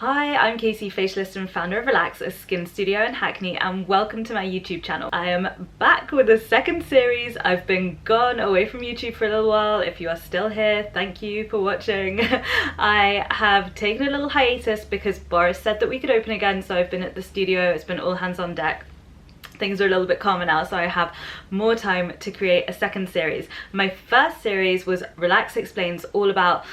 Hi, I'm Casey, facialist and founder of Relax, a skin studio in Hackney, and welcome to my YouTube channel. I am back with a second series. I've been gone away from YouTube for a little while. If you are still here, thank you for watching. I have taken a little hiatus because Boris said that we could open again, so I've been at the studio. It's been all hands on deck. Things are a little bit calmer now, so I have more time to create a second series. My first series was Relax Explains, all about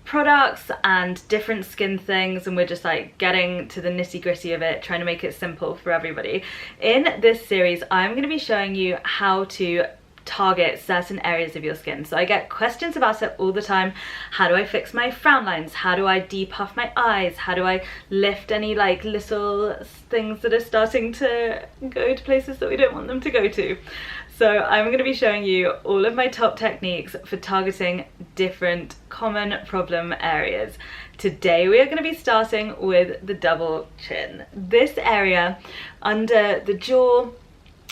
products and different skin things, and we're just like getting to the nitty-gritty of it, trying to make it simple for everybody. In this series, I'm going to be showing you how to target certain areas of your skin. So I get questions about it all the time. How do I fix my frown lines? How do I depuff my eyes? How do I lift any like little things that are starting to go to places that we don't want them to go to? So I'm going to be showing you all of my top techniques for targeting different common problem areas. Today we are going to be starting with the double chin. This area under the jaw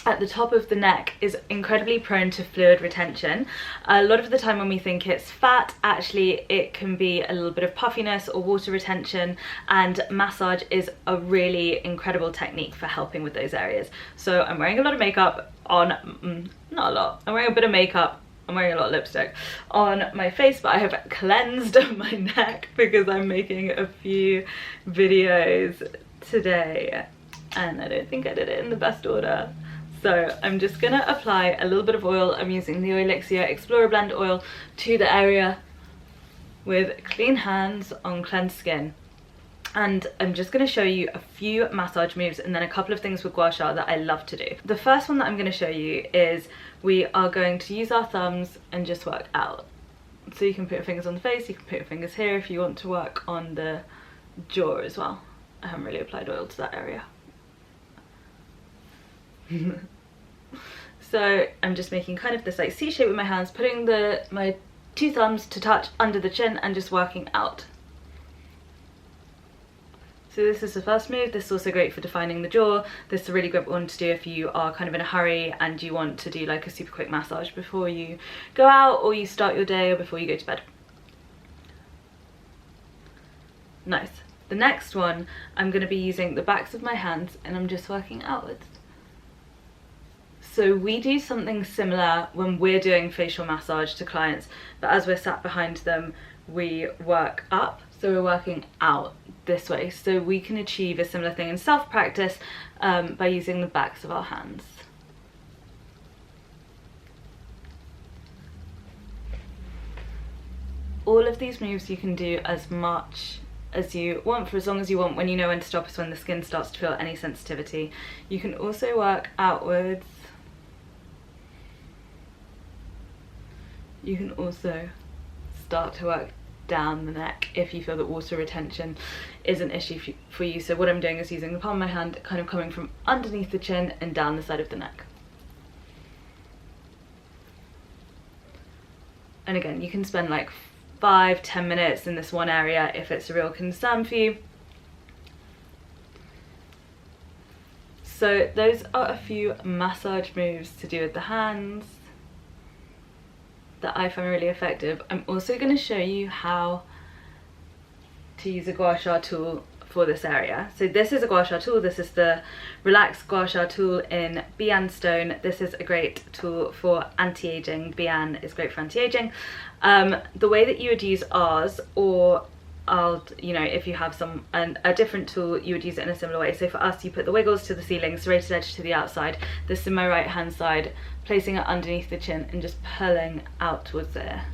at the top of the neck is incredibly prone to fluid retention. A lot of the time when we think it's fat, actually it can be a little bit of puffiness or water retention, and massage is a really incredible technique for helping with those areas. So I'm wearing a lot of makeup on, not a lot, I'm wearing a bit of makeup, I'm wearing a lot of lipstick on my face, but I have cleansed my neck because I'm making a few videos today and I don't think I did it in the best order. So I'm just gonna apply a little bit of oil. I'm using the Elixir Explorer Blend oil to the area with clean hands on cleansed skin. And I'm just gonna show you a few massage moves and then a couple of things with gua sha that I love to do. The first one that I'm gonna show you is we are going to use our thumbs and just work out. So you can put your fingers on the face, you can put your fingers here if you want to work on the jaw as well. I haven't really applied oil to that area. So I'm just making kind of this like C shape with my hands, putting my two thumbs to touch under the chin and just working out. So this is the first move. This is also great for defining the jaw. This is a really great one to do if you are kind of in a hurry and you want to do like a super quick massage before you go out or you start your day or before you go to bed. Nice. The next one, I'm going to be using the backs of my hands and I'm just working outwards. So we do something similar when we're doing facial massage to clients, but as we're sat behind them, we work up. So we're working out this way. So we can achieve a similar thing in self-practice by using the backs of our hands. All of these moves you can do as much as you want, for as long as you want, when you know when to stop is when the skin starts to feel any sensitivity. You can also work outwards. You can also start to work down the neck if you feel that water retention is an issue for you. So what I'm doing is using the palm of my hand, kind of coming from underneath the chin and down the side of the neck. And again, you can spend like 5-10 minutes in this one area if it's a real concern for you. So those are a few massage moves to do with the hands that I find really effective. I'm also going to show you how to use a gua sha tool for this area. So this is a gua sha tool. This is the Relax Gua Sha tool in Bian stone. This is a great tool for anti-aging. Bian is great for anti-aging. The way that you would use ours, or if you have a different tool, you would use it in a similar way. So for us, you put the wiggles to the ceiling, serrated edge to the outside. This is my right hand side, placing it underneath the chin and just pulling out towards there.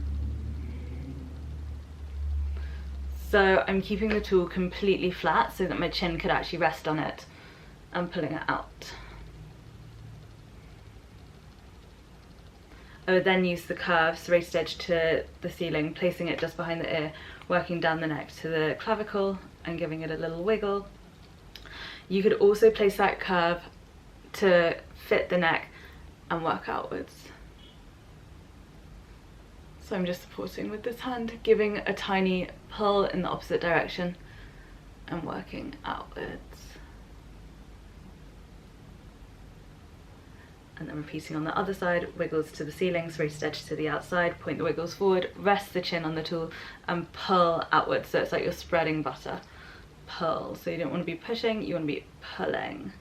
So I'm keeping the tool completely flat so that my chin could actually rest on it and pulling it out. I would then use the curve, serrated edge to the ceiling, placing it just behind the ear, working down the neck to the clavicle and giving it a little wiggle. You could also place that curve to fit the neck and work outwards. So I'm just supporting with this hand, giving a tiny pull in the opposite direction and working outwards. And then repeating on the other side, wiggles to the ceiling, serrated edge to the outside, point the wiggles forward, rest the chin on the tool and pull outwards. So it's like you're spreading butter pull. So you don't want to be pushing, you want to be pulling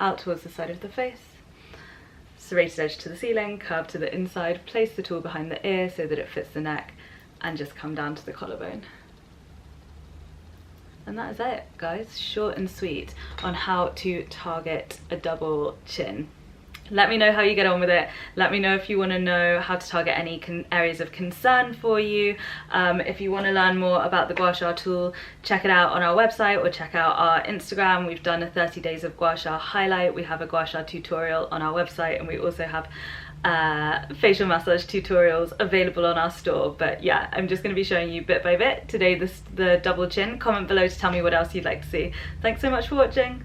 out towards the side of the face. Serrated edge to the ceiling, curve to the inside, place the tool behind the ear so that it fits the neck, and just come down to the collarbone. And that is it, guys. Short and sweet on how to target a double chin. Let me know how you get on with it. Let me know if you want to know how to target any areas of concern for you. If you want to learn more about the gua sha tool, check it out on our website or check out our Instagram. We've done a 30 days of gua sha highlight. We have a gua sha tutorial on our website, and we also have facial massage tutorials available on our store. But yeah, I'm just going to be showing you bit by bit today the double chin. Comment below to tell me what else you'd like to see. Thanks so much for watching.